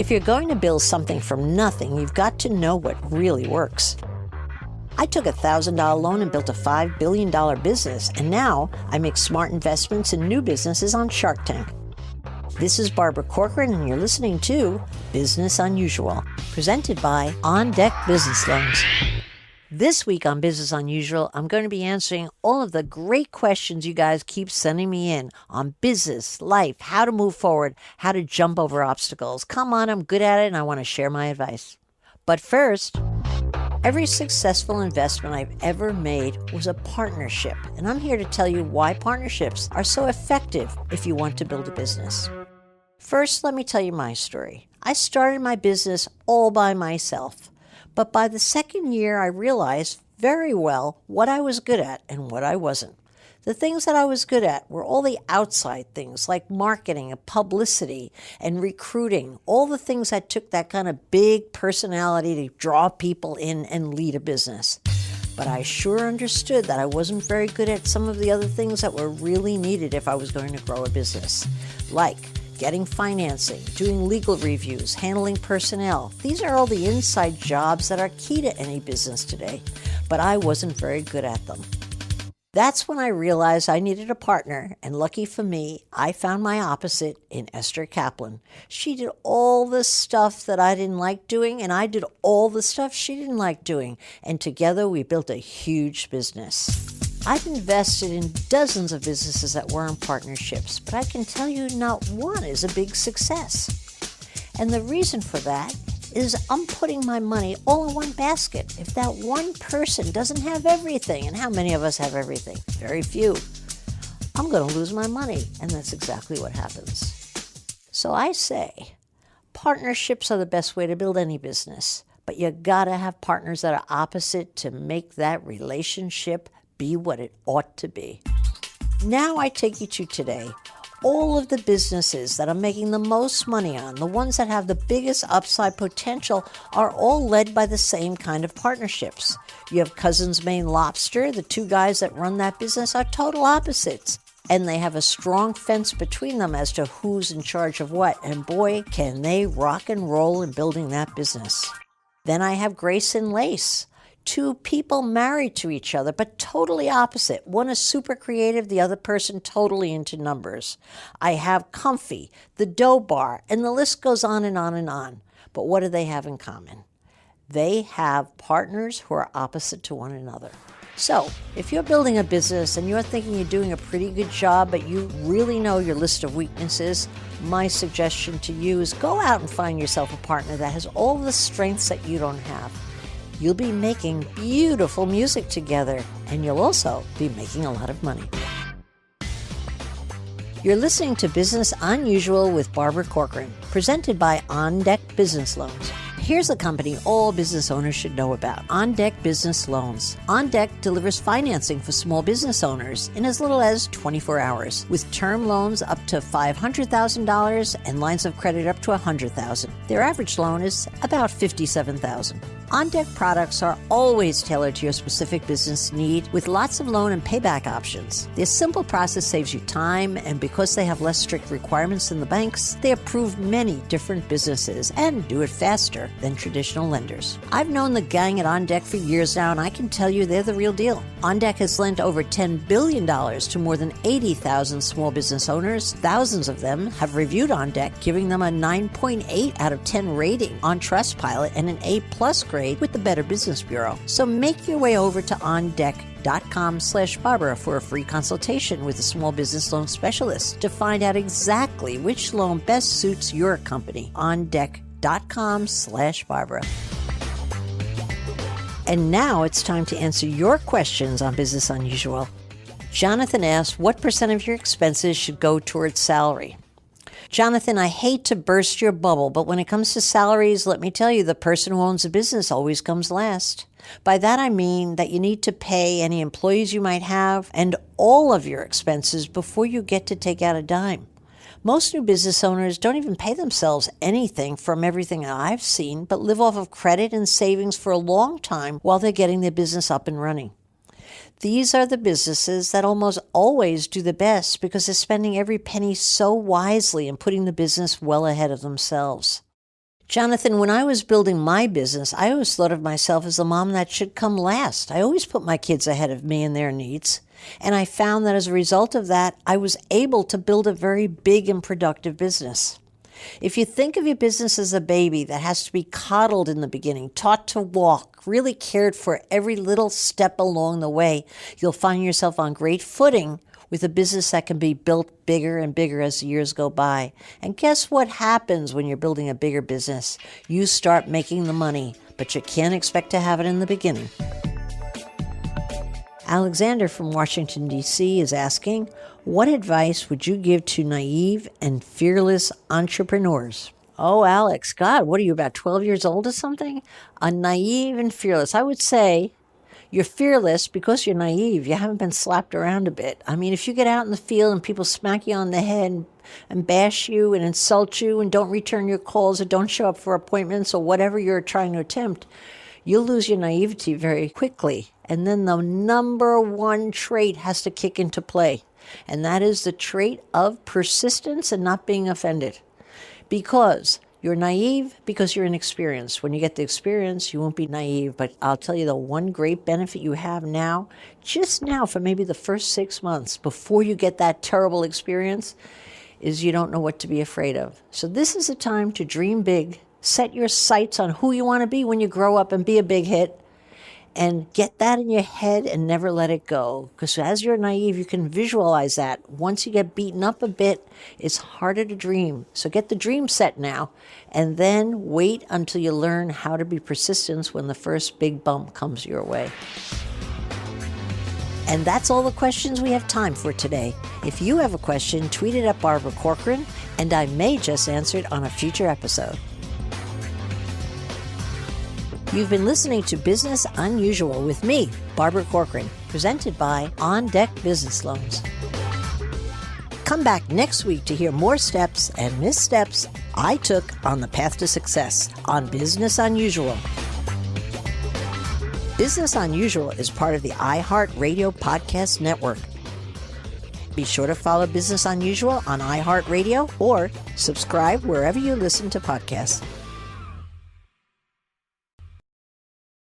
If you're going to build something from nothing, you've got to know what really works. I took a $1,000 loan and built a $5 billion business, and now I make smart investments in new businesses on Shark Tank. This is Barbara Corcoran, and you're listening to Business Unusual, presented by On Deck Business Loans. This week on Business Unusual, I'm going to be answering all of the great questions you guys keep sending me in on business, life, how to move forward, how to jump over obstacles. Come on, I'm good at it and I want to share my advice. But first, every successful investment I've ever made was a partnership, and I'm here to tell you why partnerships are so effective if you want to build a business. First, let me tell you my story. I started my business all by myself. But by the second year, I realized very well what I was good at and what I wasn't. The things that I was good at were all the outside things like marketing and publicity and recruiting, all the things that took that kind of big personality to draw people in and lead a business. But I sure understood that I wasn't very good at some of the other things that were really needed if I was going to grow a business, like getting financing, doing legal reviews, handling personnel. These are all the inside jobs that are key to any business today, but I wasn't very good at them. That's when I realized I needed a partner, and lucky for me, I found my opposite in Esther Kaplan. She did all the stuff that I didn't like doing, and I did all the stuff she didn't like doing, and together we built a huge business. I've invested in dozens of businesses that were in partnerships, but I can tell you not one is a big success. And the reason for that is I'm putting my money all in one basket. If that one person doesn't have everything, and how many of us have everything? Very few. I'm going to lose my money, and that's exactly what happens. So I say, partnerships are the best way to build any business, but you gotta have partners that are opposite to make that relationship be what it ought to be. Now I take you to today. All of the businesses that are making the most money on, the ones that have the biggest upside potential, are all led by the same kind of partnerships. You have Cousins Maine Lobster. The two guys that run that business are total opposites, and they have a strong fence between them as to who's in charge of what, and boy, can they rock and roll in building that business. Then I have Grace and Lace. Two people married to each other, but totally opposite. One is super creative, the other person totally into numbers. I have Comfy, the dough bar, and the list goes on and on and on. But what do they have in common? They have partners who are opposite to one another. So, if you're building a business and you're thinking you're doing a pretty good job, but you really know your list of weaknesses, my suggestion to you is go out and find yourself a partner that has all the strengths that you don't have. You'll be making beautiful music together, and you'll also be making a lot of money. You're listening to Business Unusual with Barbara Corcoran, presented by On Deck Business Loans. Here's a company all business owners should know about: On Deck Business Loans. On Deck delivers financing for small business owners in as little as 24 hours, with term loans up to $500,000 and lines of credit up to $100,000. Their average loan is about $57,000. On Deck products are always tailored to your specific business need with lots of loan and payback options. Their simple process saves you time, and because they have less strict requirements than the banks, they approve many different businesses and do it faster than traditional lenders. I've known the gang at On Deck for years now, and I can tell you they're the real deal. On Deck has lent over $10 billion to more than 80,000 small business owners. Thousands of them have reviewed On Deck, giving them a 9.8 out of 10 rating on Trustpilot and an A+ grade with the Better Business Bureau. So make your way over to ondeck.com/Barbara for a free consultation with a small business loan specialist to find out exactly which loan best suits your company. ondeck.com/Barbara. And now it's time to answer your questions on Business Unusual. Jonathan asks, what % of your expenses should go towards salary? Jonathan, I hate to burst your bubble, but when it comes to salaries, let me tell you, the person who owns a business always comes last. By that I mean that you need to pay any employees you might have and all of your expenses before you get to take out a dime. Most new business owners don't even pay themselves anything from everything I've seen, but live off of credit and savings for a long time while they're getting their business up and running. These are the businesses that almost always do the best because they're spending every penny so wisely and putting the business well ahead of themselves. Jonathan, when I was building my business, I always thought of myself as the mom that should come last. I always put my kids ahead of me and their needs. And I found that as a result of that, I was able to build a very big and productive business. If you think of your business as a baby that has to be coddled in the beginning, taught to walk, really cared for every little step along the way, you'll find yourself on great footing with a business that can be built bigger and bigger as the years go by. And guess what happens when you're building a bigger business? You start making the money, but you can't expect to have it in the beginning. Alexander from Washington, D.C. is asking, what advice would you give to naive and fearless entrepreneurs? Oh, Alex, God, what are you, about 12 years old or something? A naive and fearless. I would say you're fearless because you're naive. You haven't been slapped around a bit. I mean, if you get out in the field and people smack you on the head and bash you and insult you and don't return your calls or don't show up for appointments or whatever you're trying to attempt, you'll lose your naivety very quickly. And then the number one trait has to kick into play. And that is the trait of persistence and not being offended. Because you're naive because you're inexperienced. When you get the experience, you won't be naive. But I'll tell you the one great benefit you have now, just now for maybe the first 6 months before you get that terrible experience, is you don't know what to be afraid of. So this is a time to dream big, set your sights on who you want to be when you grow up and be a big hit, and get that in your head and never let it go. Because as you're naive, you can visualize that. Once you get beaten up a bit, it's harder to dream. So get the dream set now, and then wait until you learn how to be persistent when the first big bump comes your way. And that's all the questions we have time for today. If you have a question, tweet it at Barbara Corcoran, and I may just answer it on a future episode. You've been listening to Business Unusual with me, Barbara Corcoran, presented by On Deck Business Loans. Come back next week to hear more steps and missteps I took on the path to success on Business Unusual. Business Unusual is part of the iHeartRadio Podcast Network. Be sure to follow Business Unusual on iHeartRadio or subscribe wherever you listen to podcasts.